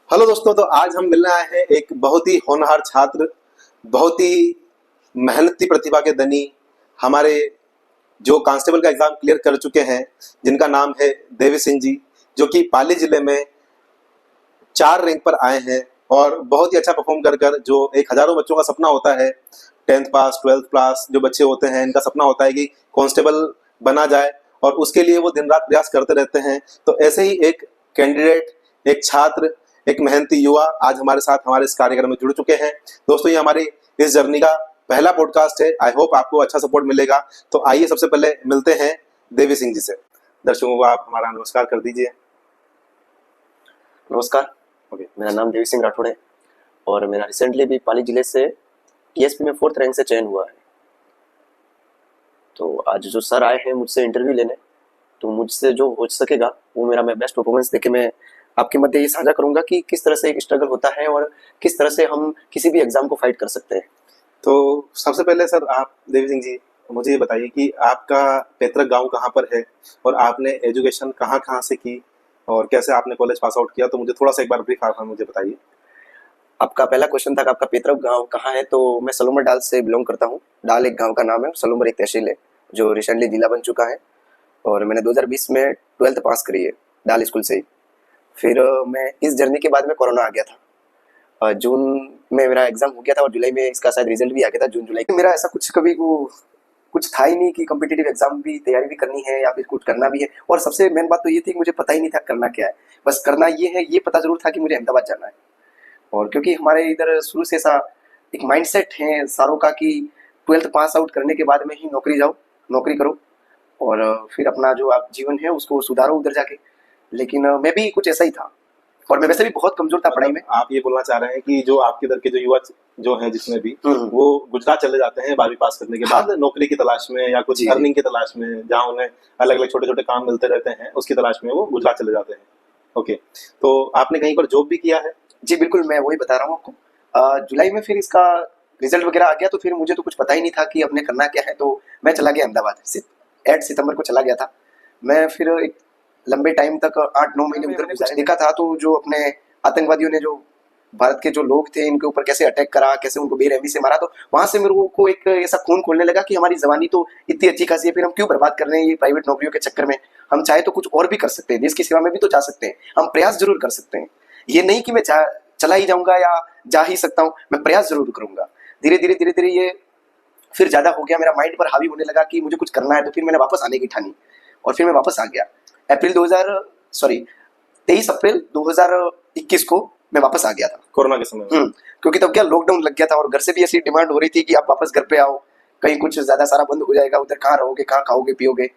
Hello दोस्तों, तो आज हम मिलने आए हैं एक बहुत ही होनहार छात्र, बहुत ही मेहनती प्रतिभा के धनी, हमारे जो कांस्टेबल का एग्जाम क्लियर कर चुके हैं, जिनका नाम है देवी सिंह जी, जो कि पाली जिले में 4 रैंक पर आए हैं और बहुत ही अच्छा परफॉर्म कर कर जो एक हजारों बच्चों का सपना होता है, 10th पास 12th पास जो बच्चे होते हैं, इनका सपना होता है कि कांस्टेबल बना जाए और उसके लिए वो दिन रात प्रयास करते रहते हैं। तो ऐसे ही एक कैंडिडेट, एक छात्र, एक मेहनती युवा आज हमारे साथ हमारे इस कार्यक्रम में जुड़ चुके हैं। दोस्तों, ये हमारी इस जर्नी का पहला पॉडकास्ट है। आई होप आपको अच्छा सपोर्ट मिलेगा। तो आइए सबसे पहले मिलते हैं देवी सिंह जी से। दर्शकों को आप हमारा नमस्कार कर दीजिए। नमस्कार। मेरा नाम देवी सिंह राठौड़ है और मेरा रिसेंटली भी पाली जिले से टीएसपी में 4th रैंक से चयन हुआ है। तो आज जो सर आए हैं मुझसे इंटरव्यू लेने, तो मुझसे जो हो सकेगा वो मैं बेस्ट परफॉर्मेंस देके मैं आपके मध्य ये साझा करूंगा कि किस तरह से एक स्ट्रगल होता है और किस तरह से हम किसी भी एग्जाम को फाइट कर सकते हैं। तो सबसे पहले सर, आप देवी सिंह जी मुझे ये बताइए कि आपका पैतृक गांव कहाँ पर है और आपने एजुकेशन कहाँ कहाँ से की और कैसे आपने कॉलेज पास आउट किया। तो मुझे थोड़ा सा एक बार ब्रीफ आप मुझे बताइए। आपका पहला क्वेश्चन था कि आपका पैतृक गांव कहाँ है, तो मैं सलोमर डाल से बिलोंग करता हूँ। डाल एक गांव का नाम है, सलोमर एक तहसील है जो रिसेंटली जिला बन चुका है। और मैंने 2020 में 12th पास करी है डाल स्कूल से ही। फिर मैं इस जर्नी के बाद में कोरोना आ गया था। जून में मेरा एग्जाम हो गया था और जुलाई में इसका शायद रिजल्ट भी आ गया था, जून जुलाई। मेरा ऐसा कुछ कभी कुछ था ही नहीं कि कॉम्पिटिटिव एग्जाम भी तैयारी भी करनी है या फिर कुछ करना भी है। और सबसे मेन बात तो ये थी कि मुझे पता ही नहीं था करना क्या है। बस करना ये है, ये पता जरूर था कि मुझे अहमदाबाद जाना है। और क्योंकि हमारे इधर शुरू से ऐसा एक माइंडसेट है सारों का कि 12th पास आउट करने के बाद में ही नौकरी करो और फिर अपना जो आप जीवन है उसको सुधारो उधर जाके। लेकिन मैं भी कुछ ऐसा ही था और मैं वैसे भी बहुत कमजोर था पढ़ाई में। आप ये बोलना चाह रहे हैं कि जो आपके इधर के जो युवा जो हैं जिसमें भी वो गुजरात चले जाते हैं 12वीं पास करने के बाद नौकरी की तलाश में या कुछ अर्निंग की तलाश में, जहाँ उन्हें अलग अलग छोटे छोटे काम मिलते रहते हैं, उसकी तलाश में वो गुजरात चले जाते हैं। ओके, तो आपने कहीं पर जॉब भी किया है? जी बिल्कुल, मैं वही बता रहा हूँ आपको। जुलाई में फिर इसका रिजल्ट वगैरह आ गया तो फिर मुझे तो कुछ पता ही नहीं था कि अपने करना क्या है। तो मैं चला गया अहमदाबाद। 8 सितंबर को चला गया था मैं। फिर एक लंबे टाइम तक 8-9 महीने उधर गुजारे। देखा था तो जो अपने आतंकवादियों ने जो भारत के जो लोग थे इनके ऊपर कैसे अटैक करा, कैसे उनको बेरहमी से मारा, तो वहां से मेरे को एक ऐसा खून खोलने लगा कि हमारी जवानी तो इतनी अच्छी खासी है, फिर हम क्यों बर्बाद कर रहे हैं ये प्राइवेट नौकरियों के चक्कर में। हम चाहे तो कुछ और भी कर सकते हैं, देश की सेवा में भी तो जा सकते हैं, हम प्रयास जरूर कर सकते हैं। ये नहीं कि मैं चला ही जाऊंगा या जा ही सकता हूँ, मैं प्रयास जरूर करूंगा। धीरे धीरे ये फिर ज्यादा हो गया, मेरा माइंड पर हावी होने लगा कि मुझे कुछ करना है। तो फिर मैंने वापस आने की ठानी और फिर मैं वापस आ गया। 23 अप्रैल 2021 को मैं वापस आ गया था कोरोना के समय। क्योंकि तब क्या लॉकडाउन लग गया था और घर से भी ऐसी डिमांड हो रही थी कि आप वापस घर पे आओ, कहीं कुछ ज्यादा सारा बंद हो जाएगा, उधर कहाँ रहोगे, कहाँ खाओगे पियोगे।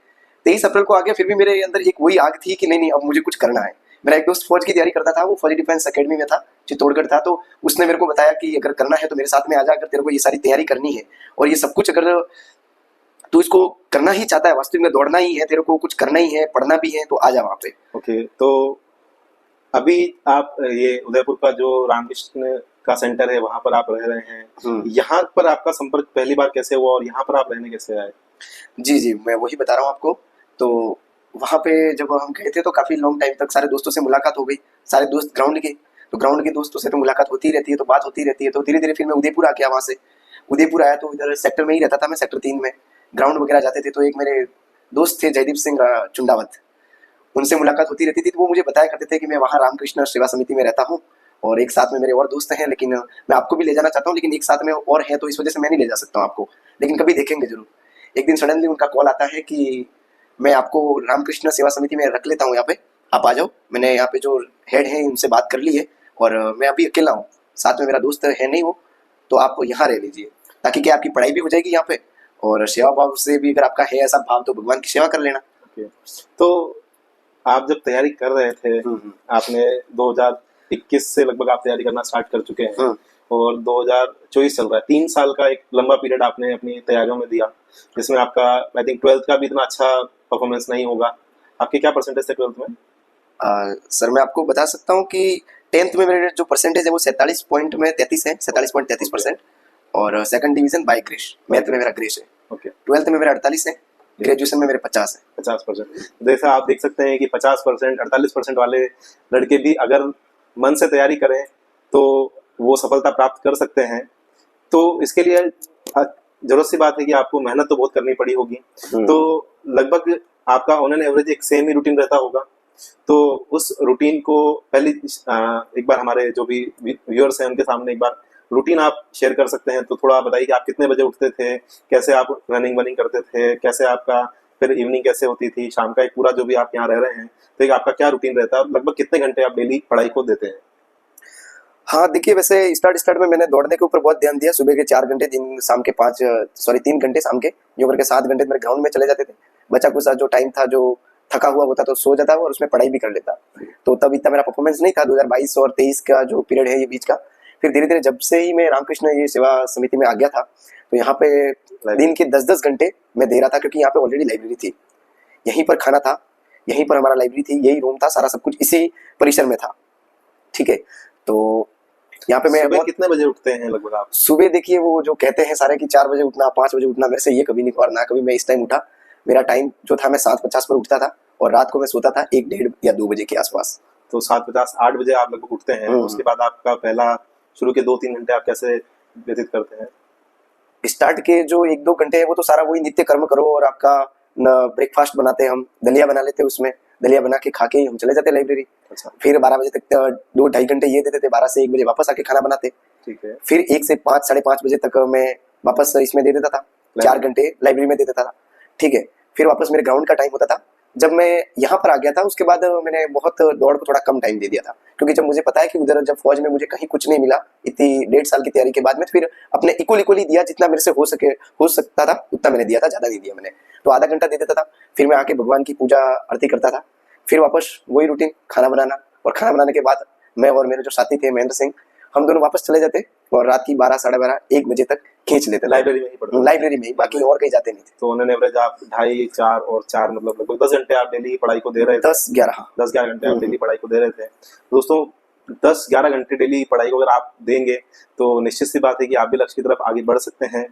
23 अप्रैल को आ गया। फिर भी मेरे अंदर एक वही आग थी कि नहीं अब मुझे कुछ करना है। मेरा एक दोस्त फौज की तैयारी करता था, वो फौजी डिफेंस अकेडमी में था, चित्तौड़गढ़ था। तो उसने मेरे को बताया कि अगर करना है तो मेरे साथ में आ जा, अगर तेरे को ये सारी तैयारी करनी है और ये सब कुछ अगर तू इसको करना ही चाहता है, वास्तविक में दौड़ना ही है, तेरे को कुछ करना ही है, पढ़ना भी है, तो आ जा वहाँ पे। ओके, तो अभी आप ये उदयपुर का जो रामकृष्ण का सेंटर है वहां पर आप रह रहे हैं, यहाँ पर आपका संपर्क पहली बार कैसे हुआ और यहाँ पर आप रहने कैसे आए? जी मैं वही बता रहा हूँ आपको। तो वहाँ पे जब हम गए थे तो काफी लॉन्ग टाइम तक सारे दोस्तों से मुलाकात हो गई, सारे दोस्त ग्राउंड के। तो ग्राउंड के दोस्तों से तो मुलाकात होती रहती है, तो बात होती रहती है। तो धीरे धीरे फिर मैं उदयपुर आ गया। वहाँ से उदयपुर आया तो इधर सेक्टर में ही रहता था मैं, सेक्टर 3 में ग्राउंड वगैरह जाते थे। तो एक मेरे दोस्त थे जयदीप सिंह चुंडावत, उनसे मुलाकात होती रहती थी। तो वो मुझे बताया करते थे कि मैं वहाँ रामकृष्ण सेवा समिति में रहता हूँ और एक साथ में मेरे और दोस्त हैं, लेकिन मैं आपको भी ले जाना चाहता हूँ, लेकिन एक साथ में और है तो इस वजह से मैं नहीं ले जा सकता हूँ आपको, लेकिन कभी देखेंगे जरूर। एक दिन सडनली उनका कॉल आता है कि मैं आपको रामकृष्ण सेवा समिति में रख लेता हूँ, यहाँ पे आप आ जाओ। मैंने यहाँ पे जो हेड है उनसे बात कर ली है और मैं अभी अकेला हूँ, साथ में मेरा दोस्त है नहीं वो, तो आप यहाँ रह लीजिए ताकि क्या आपकी पढ़ाई भी हो जाएगी यहाँ पे और सेवा भाव से भी अगर आपका है ऐसा भाव तो भगवान की सेवा कर लेना। तो आप जब तैयारी कर रहे थे, आपने 2021 से लगभग आप तैयारी करना स्टार्ट कर चुके हैं और 2024 चल रहा है। 3 साल का एक लंबा पीरियड आपने अपनी तैयारियों में दिया, जिसमें आपका आई थिंक 12th का भी इतना अच्छा परफॉर्मेंस नहीं होगा। आपके क्या परसेंटेज थे 12th में? सर मैं आपको बता सकता हूँ कि 10th में मेरे जो परसेंटेज है वो 47 पॉइंट में 33 है, 47.33%। और second division by grace, math में मेरा ग्रेस है। ओके, 12th में मेरा 48 है, ग्रेजुएशन में मेरे 50 है। 50%। जैसा आप देख सकते हैं कि 50%, 48% वाले लड़के भी अगर मन से तैयारी करें तो वो सफलता प्राप्त कर सकते हैं। तो इसके लिए जरूरत सी बात है कि आपको मेहनत तो बहुत करनी पड़ी होगी। तो लगभग आपका ऑन एन एवरेज एक सेम ही रूटीन रहता होगा। तो उस रूटीन को पहले एक बार हमारे जो भी व्यूअर्स हैं उनके सामने एक बार रूटीन आप शेयर कर सकते हैं। तो थोड़ा बताइए कि आप कितने बजे उठते थे, कैसे आप रनिंग वनिंग करते थे, कैसे आपका फिर इवनिंग कैसे होती थी, शाम का एक पूरा जो भी आप यहाँ रह रहे हैं, तो एक आपका क्या रूटीन रहता है और लगभग कितने घंटे आप डेली पढ़ाई को देते हैं? हाँ देखिए, वैसे स्टार्ट में मैंने दौड़ने के ऊपर बहुत ध्यान दिया। सुबह के 4 घंटे, दिन शाम के 3 घंटे शाम के, यूँ करके 7 घंटे मेरे ग्राउंड में चले जाते थे। बचा कुछ जो टाइम था, जो थका हुआ होता तो सो जाता और उसमें पढ़ाई भी कर लेता। तो तब इतना मेरा परफॉर्मेंस नहीं था। 2022 और 23 का जो पीरियड है ये बीच का, फिर धीरे धीरे जब से ही मैं रामकृष्ण ये सेवा समिति में आ गया था, तो यहाँ पे दिन के 10-10 घंटे मैं दे रहा था, क्योंकि यहाँ पे ऑलरेडी लाइब्रेरी थी, यहीं पर खाना था, यहीं पर हमारा लाइब्रेरी थी, यही रूम था, सारा सब कुछ इसी परिसर में था। ठीक है, तो यहाँ पे मैं सुबह कितने बजे उठते हैं लगभग आप? सुबह देखिए, वो जो कहते हैं सारे कि 4 बजे उठना, 5 बजे उठना, मेरे से ये कभी नहीं हुआ, ना कभी मैं इस टाइम उठा। मेरा टाइम जो था, मैं 7:50 पर उठता था और रात को मैं सोता था 1, 1:30 या 2 बजे के आसपास। तो 7:50 8 बजे आप लगभग उठते हैं। उसके बाद आपका पहला शुरू के 2-3 घंटे आप कैसे व्यतीत करते हैं? स्टार्ट के जो 1-2 घंटे है वो तो सारा वही नित्य कर्म करो, और आपका ब्रेकफास्ट बनाते हैं, हम दलिया बना लेते हैं, उसमें दलिया बना के खा के हम चले जाते लाइब्रेरी। अच्छा। फिर 12 बजे तक 2-2.5 घंटे ये देते थे, 12 से 1 बजे वापस आके खाना बनाते। ठीक है। फिर 1 से 5, 5:30 बजे तक मैं वापस इसमें दे देता था, 4 घंटे लाइब्रेरी में दे देता था। ठीक है, फिर वापस मेरे ग्राउंड का टाइम होता था। जब मैं यहाँ पर आ गया था उसके बाद मैंने बहुत दौड़ को थोड़ा कम टाइम दे दिया था, क्योंकि जब मुझे पता है कि उधर जब फौज में मुझे कहीं कुछ नहीं मिला इतनी 1.5 साल की तैयारी के बाद में, तो फिर अपने इक्वली दिया, जितना मेरे से हो सकता था उतना मैंने दिया था, ज़्यादा नहीं दिया मैंने। तो आधा घंटा दे देता था, फिर मैं आके भगवान की पूजा आरती करता था, फिर वापस वही रूटीन, खाना बनाना, और खाना बनाने के बाद मैं और मेरे जो साथी थे महेंद्र सिंह, हम दोनों वापस चले जाते और रात की 12, 12:30, 1 बजे तक खींच लेते लाइब्रेरी में ही पढ़ते? लाइब्रेरी में ही, बाकी और कहीं जाते नहीं थे। तो ऑन एन एवरेज आप 2.5, 4 और 4 मतलब लगभग 10 घंटे आप डेली पढ़ाई को दे रहे थे? 10-11 10-11 घंटे आप डेली पढ़ाई को दे रहे थे। दोस्तों 10-11 घंटे डेली पढ़ाई को अगर आप देंगे तो निश्चित सी बात है कि आप भी लक्ष्य की तरफ आगे बढ़ सकते हैं।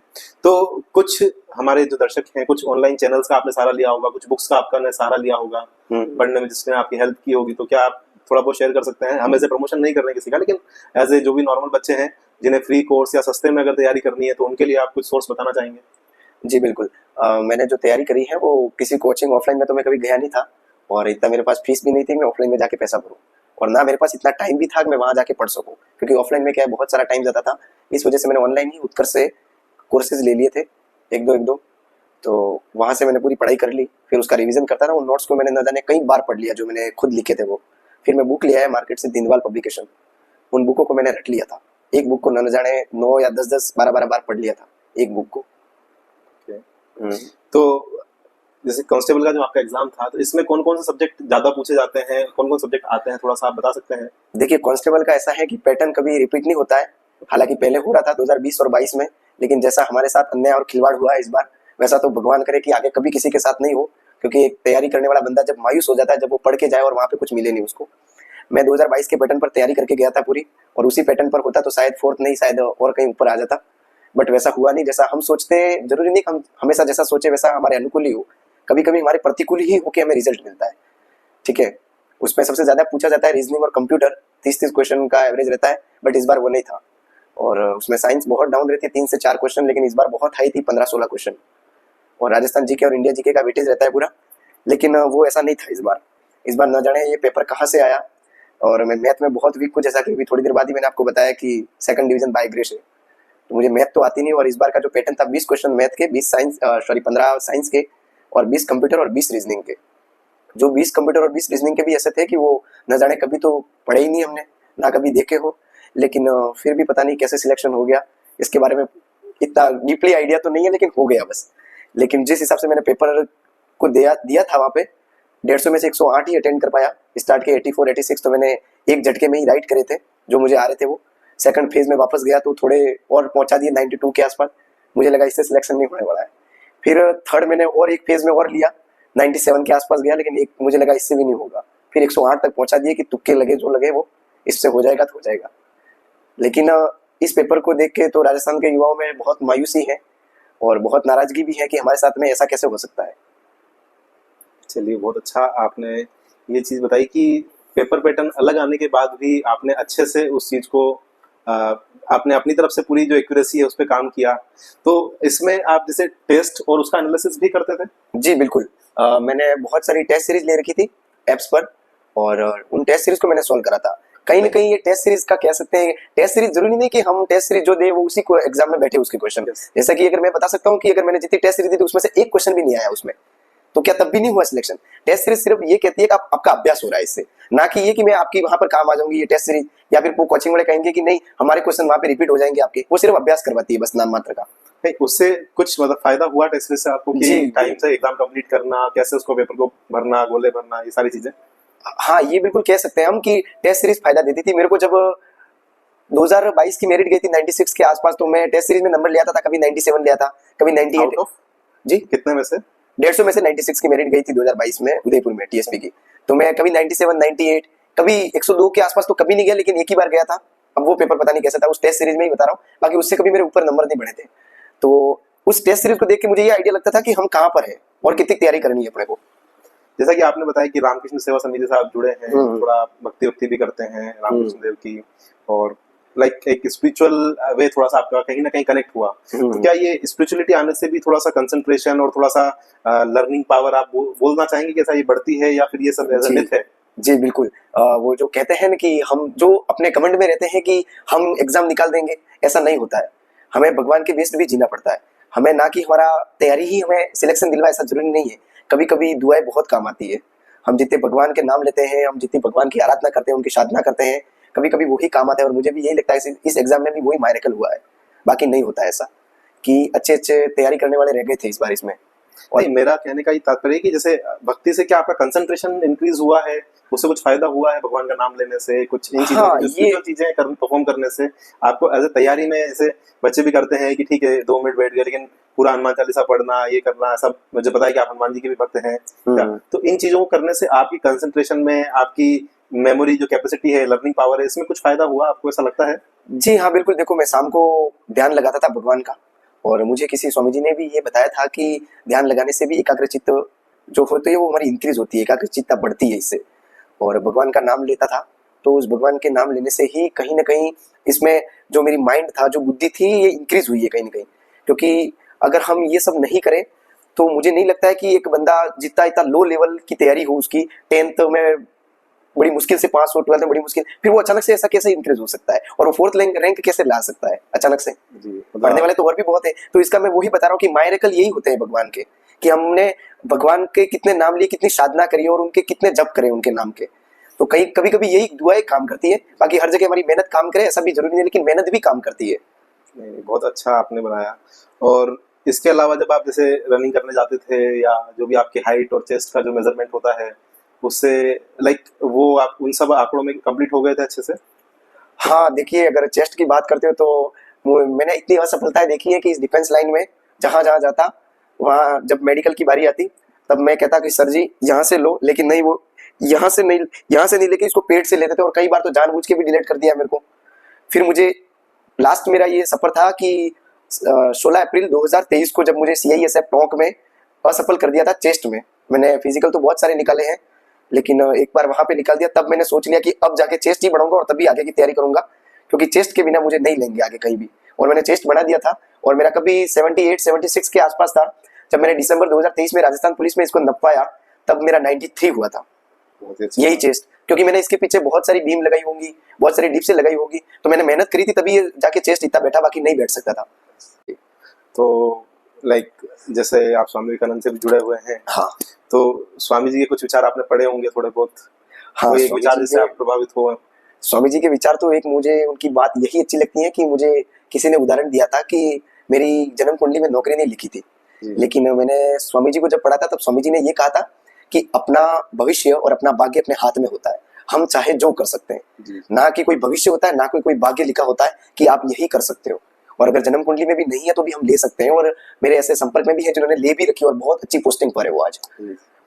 तो कुछ हमारे जो दर्शक हैं, कुछ ऑनलाइन चैनल्स का आपने सहारा लिया होगा, कुछ बुक्स का आपका सहारा लिया होगा पढ़ने में, जिसने आपकी हेल्प की होगी। तो क्या आप थोड़ा बहुत शेयर कर सकते हैं? हम ऐसे प्रमोशन नहीं कर रहे किसी का, लेकिन एज ए जो भी नॉर्मल बच्चे हैं जिन्हें फ्री कोर्स या सस्ते में अगर तैयारी करनी है, तो उनके लिए आप कुछ सोर्स बताना चाहेंगे? जी बिल्कुल। मैंने जो तैयारी करी है वो किसी कोचिंग ऑफलाइन में तो मैं कभी गया नहीं था, और इतना मेरे पास फीस भी नहीं थी मैं ऑफलाइन में जाके पैसा भरूँ, और ना मेरे पास इतना टाइम भी था कि मैं वहाँ जाके पढ़ सकूँ, क्योंकि ऑफलाइन में क्या है, बहुत सारा टाइम जाता था। इस वजह से मैंने ऑनलाइन ही उत्कर्ष से कोर्सेज ले लिए थे, एक दो। तो वहाँ से मैंने पूरी पढ़ाई कर ली, फिर उसका रिवीजन करता रहा। उन नोट्स को मैंने न जाने कई बार पढ़ लिया जो मैंने खुद लिखे थे वो। फिर मैं बुक लिया है मार्केट से, दीनदयाल पब्लिकेशन, उन बुकों को मैंने रट लिया था। एक बुक को न जाने 9 या 10-10, 12-12 बार पढ़ लिया था एक बुक को। तो जैसे कांस्टेबल का जो आपका एग्जाम था, तो इसमें कौन कौन से सब्जेक्ट ज्यादा पूछे जाते हैं, कौन कौन सब्जेक्ट आते हैं, थोड़ा सा आप बता सकते हैं? देखिए, कांस्टेबल का ऐसा है कि पैटर्न कभी रिपीट नहीं होता है। हालांकि पहले हो रहा था 2020 और 22 में, लेकिन जैसा हमारे साथ अन्याय और खिलवाड़ हुआ है इस बार, वैसा तो भगवान करे कि आगे कभी किसी के साथ नहीं हो। क्योंकि एक तैयारी करने वाला बंदा जब मायूस हो जाता है, जब वो पढ़ के जाए और वहाँ पे कुछ मिले नहीं उसको। मैं 2022 के पैटर्न पर तैयारी करके गया था पूरी, और उसी पैटर्न पर होता तो शायद 4th नहीं, शायद और कहीं ऊपर आ जाता। बट वैसा हुआ नहीं जैसा हम सोचते हैं। जरूरी नहीं हम हमेशा जैसा सोचे वैसा हमारे अनुकूल ही हो, कभी कभी हमारे प्रतिकूल ही होकर हमें रिजल्ट मिलता है। ठीक है, उसमें सबसे ज्यादा पूछा जाता है रीजनिंग और कंप्यूटर, 30-30 क्वेश्चन का एवरेज रहता है, बट इस बार वो नहीं था। और उसमें साइंस बहुत डाउन रहती है, 3 से 4 क्वेश्चन, लेकिन इस बार बहुत हाई थी, 15-16 क्वेश्चन। और राजस्थान जीके और इंडिया जीके का वेटेज रहता है पूरा, लेकिन वो ऐसा नहीं था इस बार। इस बार न जाने ये पेपर कहाँ से आया, और मैं मैथ में बहुत वीक हूँ, जैसा कि अभी थोड़ी देर बाद ही मैंने आपको बताया कि 2nd डिवीजन बाय ग्रेस है, तो मुझे मैथ तो आती नहीं। और इस बार का जो पैटर्न था, 20 क्वेश्चन मैथ के, 15 साइंस के, और 20 कंप्यूटर और 20 रीजनिंग के। जो 20 कंप्यूटर और 20 रीजनिंग के भी ऐसे थे कि वो न जाने कभी तो पढ़े ही नहीं हमने, ना कभी देखे हो, लेकिन फिर भी पता नहीं कैसे सिलेक्शन हो गया। इसके बारे में इतना डीपली आइडिया तो नहीं है, लेकिन हो गया बस। लेकिन जिस हिसाब से मैंने पेपर को दिया था वहाँ पे, 150 में से 108 ही अटेंड कर पाया। स्टार्ट के 84-86 तो मैंने एक झटके में ही राइट करे थे जो मुझे आ रहे थे वो। सेकंड फेज में वापस गया तो थोड़े और पहुंचा दिए 92 के आसपास। मुझे लगा इससे सिलेक्शन नहीं होने वाला है। फिर थर्ड मैंने और एक फेज में और लिया, 97 के आसपास गया, लेकिन एक मुझे लगा इससे भी नहीं होगा। फिर 108 तक पहुंचा दिए कि तुक्के लगे जो लगे वो, इससे हो जाएगा तो हो जाएगा। लेकिन इस पेपर को देख के तो राजस्थान के युवाओं में बहुत मायूसी है और बहुत नाराजगी भी है कि हमारे साथ में ऐसा कैसे हो सकता है। चलिए, बहुत अच्छा आपने ये चीज़ बताई कि पेपर पैटर्न अलग आने के बाद भी आपने अच्छे से उस चीज को अ, आपने अपनी तरफ से पूरी जो एक्यूरेसी है उस पर काम किया। तो इसमें आप जैसे टेस्ट और उसका एनालिसिस भी करते थे? जी बिल्कुल। मैंने बहुत सारी टेस्ट सीरीज ले रखी थी एप्स पर, और उन टेस्ट सीरीज को मैंने सॉल्व करा था। कहीं ना कहीं ये टेस्ट सीरीज का कह सकते हैं, टेस्ट सीरीज जरूरी नहीं कि हम टेस्ट सीरीज जो दे वो उसी को एग्जाम में बैठे उसके क्वेश्चन। Yes. जैसा कि अगर मैं बता सकता हूँ कि अगर मैंने जितनी टेस्ट सीरीज दी थी उसमें से एक क्वेश्चन भी नहीं आया उसमें, तो क्या तब भी नहीं हुआ सिलेक्शन? टेस्ट सीरीज सिर्फ ये कहती है कि आपका अभ्यास हो रहा है इससे, ना कि ये कि मैं आपकी वहां पर काम आ जाऊंगी ये टेस्ट सीरीज, या फिर वो कोचिंग वाले कहेंगे कि नहीं हमारे क्वेश्चन वहां पे रिपीट हो जाएंगे आपके। वो सिर्फ अभ्यास करवाती है बस, नाम मात्र का। नहीं, उससे कुछ मतलब फायदा हुआ टेस्ट सीरीज से आपको जी, कि टाइम से एग्जाम कंप्लीट करना, कैसे उसको पेपर को भरना, गोले भरना, ये सारी चीजें? हाँ ये बिल्कुल कह सकते हैं हम कि टेस्ट सीरीज फायदा देती थी मेरे को। जब 2022 की मेरिट गई थी 96 के आसपास, तो मैं टेस्ट सीरीज में नंबर लिया था, कभी 97 लिया था, कभी 98। आउट ऑफ जी कितने में से? 150 में से 96 की मेरिट गई थी 2022 में उदयपुर में टीएसपी की। तो मैं कभी 97, 98, कभी 102 के आसपास तो कभी नहीं गया, लेकिन एक ही बार गया था। अब वो पेपर पता नहीं कैसा था, उस टेस्ट सीरीज में ही बता रहा हूँ, बाकी उससे कभी मेरे ऊपर नंबर नहीं बढ़े थे। तो उस टेस्ट सीरीज को देख के मुझे ये आइडिया लगता था कि हम कहाँ पर हैं और कितनी तैयारी करनी है अपने को। जैसा कि आपने बताया कि रामकृष्ण सेवा समिति से आप जुड़े हैं, थोड़ा भक्ति वक्ति भी करते हैं रामकृष्ण देव की, और लाइक एक स्पिरिचुअल वे थोड़ा सा आपका कहीं ना कहीं कनेक्ट हुआ। तो क्या ये स्पिरिचुअलिटी आने से भी थोड़ा सा कंसंट्रेशन और थोड़ा सा लर्निंग पावर आप बोलना चाहेंगे कि ऐसा ये बढ़ती है, या फिर ये सब एज अ मिथ है? जी बिल्कुल। वो जो कहते हैं ना कि हम जो अपने कमेंट में रहते हैं कि हम एग्जाम निकाल देंगे, ऐसा नहीं होता है। हमें भगवान के बेस्ड भी जीना पड़ता है। हमें ना कि हमारा तैयारी ही हमें सिलेक्शन दिलवाए, ऐसा जरूरी नहीं है। कभी कभी दुआएं बहुत काम आती है। हम जितने भगवान के नाम लेते हैं, हम जितनी भगवान की आराधना करते हैं, उनकी साधना करते हैं, कभी कभी वही काम आता है। और मुझे भी यही लगता है इस एग्जाम में भी वही मायरेकल हुआ है। बाकी नहीं होता है ऐसा कि अच्छे अच्छे तैयारी करने वाले रह गए थे इस बार इसमें। और नहीं, मेरा कहने का ये तात्पर्य है कि जैसे भक्ति से क्या आपका कंसंट्रेशन इंक्रीज हुआ है, उससे कुछ फायदा हुआ है भगवान का नाम लेने से, कुछ इन चीजों हाँ, जो स्पिरिचुअल चीजें परफॉर्म करने से आपको एज ए तैयारी में? ऐसे बच्चे भी करते हैं कि ठीक है 2 मिनट बैठ गए, लेकिन पूरा हनुमान चालीसा पढ़ना, ये करना, सब मुझे पता है कि आप हनुमान जी के भी भक्त हैं। तो इन चीजों को करने से आपकी कंसंट्रेशन में, आपकी मेमोरी जो कैपेसिटी है, लर्निंग पावर है, इसमें कुछ फायदा हुआ आपको, ऐसा लगता है? जी हाँ बिल्कुल। देखो मैं शाम को ध्यान लगाता था भगवान का, और मुझे किसी स्वामी जी ने भी ये बताया था कि ध्यान लगाने से भी एकाग्रचित्त जो होती है वो हमारी इंक्रीज होती है, एकाग्रचित्ता बढ़ती है इससे। और भगवान का नाम लेता था, तो उस भगवान के नाम लेने से ही कहीं ना कहीं इसमें जो मेरी माइंड था, जो बुद्धि थी, ये इंक्रीज हुई है कहीं ना कहीं। क्योंकि अगर हम ये सब नहीं करें तो मुझे नहीं लगता है कि एक बंदा जितना इतना लो लेवल की तैयारी हो उसकी, 10th में बड़ी मुश्किल से पास हो, 12th में बड़ी मुश्किल, फिर वो अचानक से ऐसा कैसे इंक्रीज हो सकता है, और वो 4th रैंक कैसे ला सकता है अचानक से? पढ़ने वाले तो और भी बहुत है। तो इसका मैं वही बता रहा हूँ कि मायरेकल यही होते हैं भगवान के, कि हमने भगवान के कितने नाम लिए, कितनी साधना करी, और उनके कितने जप करें उनके नाम के। तो कहीं कभी कभी यही दुआएं काम करती है। बाकी हर जगह हमारी मेहनत काम करे ऐसा भी जरूरी नहीं है, लेकिन मेहनत भी काम करती है। नहीं, बहुत अच्छा आपने बनाया। और इसके अलावा जब आप जैसे रनिंग करने जाते थे, या जो भी आपकी हाइट और चेस्ट का जो मेजरमेंट होता है, उससे लाइक वो आप उन सब आंकड़ों में कंप्लीट हो गए थे अच्छे से? हाँ देखिए, अगर चेस्ट की बात करते हो तो मैंने इतनी असफलताएं देखी है कि इस डिफेंस लाइन में जहां जहां जाता, वहां जब मेडिकल की बारी आती तब मैं कहता कि सर जी यहाँ से लो, लेकिन नहीं, वो यहाँ से नहीं लेके इसको पेट से लेते थे, और कई बार तो जानबूझ के भी डिलीट कर दिया मेरे को। फिर मुझे लास्ट मेरा ये सफर था कि 16 अप्रैल 2023 को जब मुझे CISF टोंक में असफल कर दिया था चेस्ट में। मैंने फिजिकल तो बहुत सारे निकाले हैं, लेकिन एक बार वहां पे निकाल दिया, तब मैंने सोच लिया कि अब जाके चेस्ट ही बढ़ाऊंगा और तभी आगे की तैयारी करूंगा, क्योंकि चेस्ट के बिना मुझे नहीं लेंगे आगे कहीं भी। और मैंने चेस्ट बढ़ा दिया था, और मेरा कभी 78, 76 के आसपास था। जब मैंने दिसंबर 2023 में राजस्थान पुलिस में इसको नपाया, तब मेरा 93 हुआ था, यही चेस्ट। क्योंकि मैंने इसके पीछे बहुत सारी बीम लगाई होंगी, बहुत सारी डिप्सें लगाई होगी, तो मैंने मेहनत करी थी, तभी ये जाके चेस्ट इतना बैठा, बाकी नहीं बैठ सकता था। तो लाइक जैसे आप स्वामी विवेकानंद से भी जुड़े हुए हैं, हाँ, तो स्वामी जी के कुछ विचार आपने पढ़े होंगे थोड़े बहुत। हाँ, कोई एक विचार जिससे आप प्रभावित हो? स्वामी जी के विचार तो एक, मुझे उनकी बात यही अच्छी लगती है कि मुझे किसी ने उदाहरण दिया था कि मेरी जन्म कुंडली में नौकरी नहीं लिखी थी, लेकिन मैंने स्वामी जी को जब पढ़ा था तब स्वामी जी ने ये कहा था कि अपना भविष्य और अपना भाग्य अपने हाथ में होता है, हम चाहे जो कर सकते हैं। ना कि कोई भविष्य होता है, ना कोई भाग्य लिखा होता है कि आप यही कर सकते हो। और अगर जन्म कुंडली में भी नहीं है तो भी हम ले सकते हैं, और मेरे ऐसे संपर्क में भी है जिन्होंने ले भी रखी और बहुत अच्छी पोस्टिंग पर है वो आज।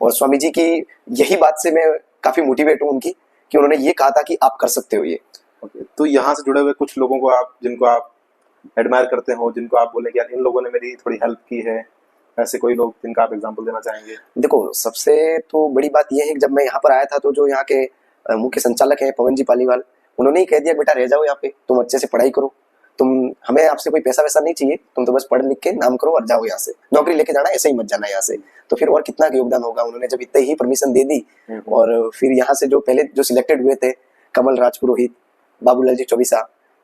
और स्वामी जी की यही बात से मैं काफी मोटिवेट हूँ उनकी, कि उन्होंने ये कहा था कि आप कर सकते हो ये। तो यहाँ से जुड़े हुए कुछ लोगों को आप, जिनको आप एडमायर करते हो, जिनको आप बोले कि यार इन लोगों ने मेरी थोड़ी हेल्प की है, ऐसे कोई लोग जिनका आप एग्जांपल देना चाहेंगे? देखो, सबसे तो बड़ी बात यह है कि जब मैं यहाँ पर आया था तो जो यहाँ के मुख्य संचालक है पवन जी पालीवाल, उन्होंने ही कह दिया बेटा रह जाओ यहाँ पे, तुम अच्छे से पढ़ाई करो, तुम, हमें आपसे कोई पैसा वैसा नहीं चाहिए, तुम तो बस पढ़ लिख के नाम करो और जाओ यहाँ से, नौकरी लेके जाना, ऐसे ही मत जाना यहाँ से। तो फिर और कितना योगदान होगा, उन्होंने जब इतने ही परमिशन दे दी। और फिर यहाँ से जो पहले जो सिलेक्टेड हुए थे, कमल राजपुरोहित, बाबूलाल जी चौबीसा,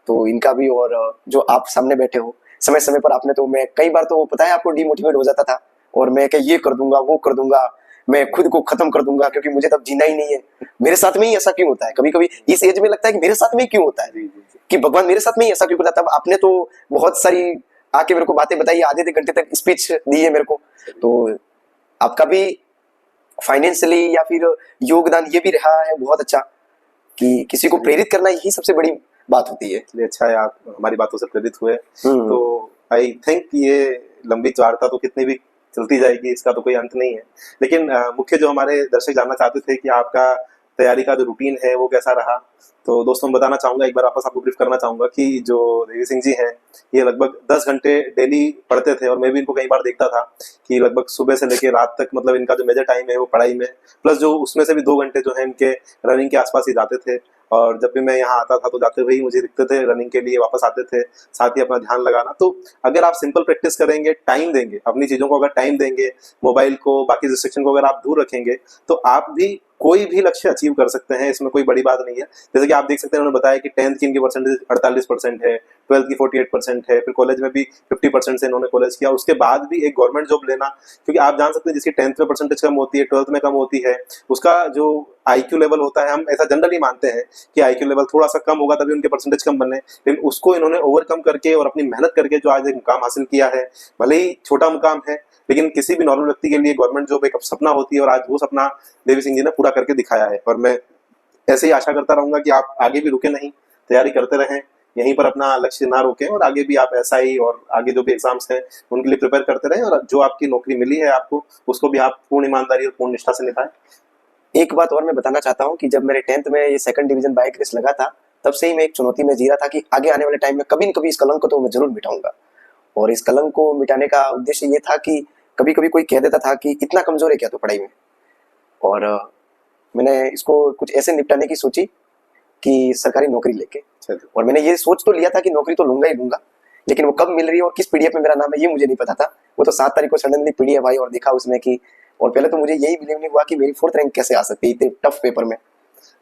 तो इनका भी, और जो आप सामने बैठे हो, समय समय पर आपने, तो मैं कई बार तो पता है आपको डिमोटिवेट हो जाता था, और मैं क्या ये कर दूंगा वो कर दूंगा, मैं खुद को खत्म कर दूंगा क्योंकि मुझे तब जीना ही नहीं है। मेरे साथ में ही ऐसा क्यों होता है, कभी कभी इस एज में लगता है कि मेरे साथ में ही क्यों होता है, कि भगवान मेरे साथ में ही ऐसा क्यों करता है। तब आपने तो बहुत सारी आके मेरे को बातें बताई, आधे घंटे तक स्पीच दी है मेरे को, तो आपका भी फाइनेंशियली या फिर योगदान ये भी रहा है बहुत अच्छा, कि किसी को प्रेरित करना यही सबसे बड़ी बात होती है। चलिए, अच्छा है आप हमारी बातों से प्रेरित हुए। तो आई थिंक ये लंबी वार्ता तो कितनी भी चलती जाएगी, इसका तो कोई अंत नहीं है। लेकिन मुख्य जो हमारे दर्शक जानना चाहते थे कि आपका तैयारी का जो रूटीन है वो कैसा रहा, तो दोस्तों बताना चाहूंगा, एक बार वापस आपको ब्रीफ करना चाहूंगा कि जो देवी सिंह जी हैं ये लगभग 10 घंटे डेली पढ़ते थे, और मैं भी इनको कई बार देखता था कि लगभग सुबह से लेकर रात तक, मतलब इनका जो मेजर टाइम है वो पढ़ाई में, प्लस जो उसमें से भी 2 घंटे जो है इनके रनिंग के आसपास ही जाते थे। और जब भी मैं यहाँ आता था तो जाते हुए ही मुझे दिखते थे रनिंग के लिए, वापस आते थे, साथ ही अपना ध्यान लगाना। तो अगर आप सिंपल प्रैक्टिस करेंगे, टाइम देंगे, अपनी चीज़ों को अगर टाइम देंगे, मोबाइल को, बाकी रिस्ट्रिक्शन को अगर आप दूर रखेंगे, तो आप भी कोई भी लक्ष्य अचीव कर सकते हैं, इसमें कोई बड़ी बात नहीं है। जैसे कि आप देख सकते हैं, उन्होंने बताया कि 10th की इनकी परसेंटेज 48% है, 12th की 48% है, फिर कॉलेज में भी 50% से इन्होंने कॉलेज किया, उसके बाद भी एक गवर्नमेंट जॉब लेना, क्योंकि आप जान सकते हैं जिसकी 10th में परसेंटेज कम होती है, 12th में कम होती है, उसका जो IQ लेवल होता है, हम ऐसा जनरली मानते हैं कि IQ लेवल थोड़ा सा कम होगा तभी उनके परसेंटेज कम बने, लेकिन उसको इन्होंने ओवरकम करके और अपनी मेहनत करके जो आज एक मुकाम हासिल किया है, भले ही छोटा मुकाम है, लेकिन किसी भी नॉर्मल व्यक्ति के लिए गवर्नमेंट जॉब एक सपना होती है, और आज वो सपना देवी सिंह जी ने पूरा करके दिखाया है। और मैं ऐसे ही आशा करता रहूंगा कि आप आगे भी रुके नहीं, तैयारी करते रहें, यहीं पर अपना लक्ष्य ना रोकें, और आगे भी आप SI और आगे जो भी एग्जाम्स हैं उनके लिए प्रिपेयर करते रहें, और जो आपकी नौकरी मिली है आपको, उसको भी आप पूर्ण ईमानदारी और पूर्ण निष्ठा से निभाएं। एक बात और मैं बताना चाहता हूँ कि जब मेरे 10th में ये 2nd डिवीजन बाइक रेस लगा था, तब से ही मैं एक चुनौती में जी रहा था कि आगे आने वाले टाइम में कभी न कभी इस कलंक को तो मैं जरूर मिटाऊंगा। और इस कलंक को मिटाने का उद्देश्य ये था कि कभी कभी कोई कह देता था कि इतना कमजोर है क्या तो पढ़ाई में, और मैंने इसको कुछ ऐसे निपटाने की सोची कि सरकारी नौकरी लेके, और मैंने ये सोच तो लिया था कि नौकरी तो लूंगा ही लूंगा, लेकिन वो कब मिल रही है और किस PDF में मेरा नाम है ये मुझे नहीं पता था। वो तो 7 तारीख को सडनली PDF आई और देखा उसमें कि, और पहले तो मुझे यही बिलीव नहीं हुआ कि मेरी 4th रैंक कैसे आ सकती है इतने टफ पेपर में।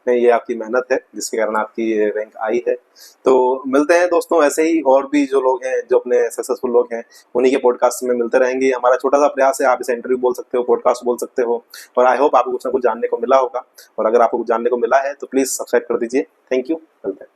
नहीं, ये आपकी मेहनत है जिसके कारण आपकी ये रैंक आई है। तो मिलते हैं दोस्तों, ऐसे ही और भी जो लोग हैं, जो अपने सक्सेसफुल लोग हैं, उन्हीं के पॉडकास्ट में मिलते रहेंगे। हमारा छोटा सा प्रयास है, आप इसे इंटरव्यू बोल सकते हो, पॉडकास्ट बोल सकते हो, और आई होप आपको कुछ ना कुछ जानने को मिला होगा। और अगर आपको कुछ जानने को मिला है तो प्लीज़ सब्सक्राइब कर दीजिए। थैंक यू, मिलते हैं।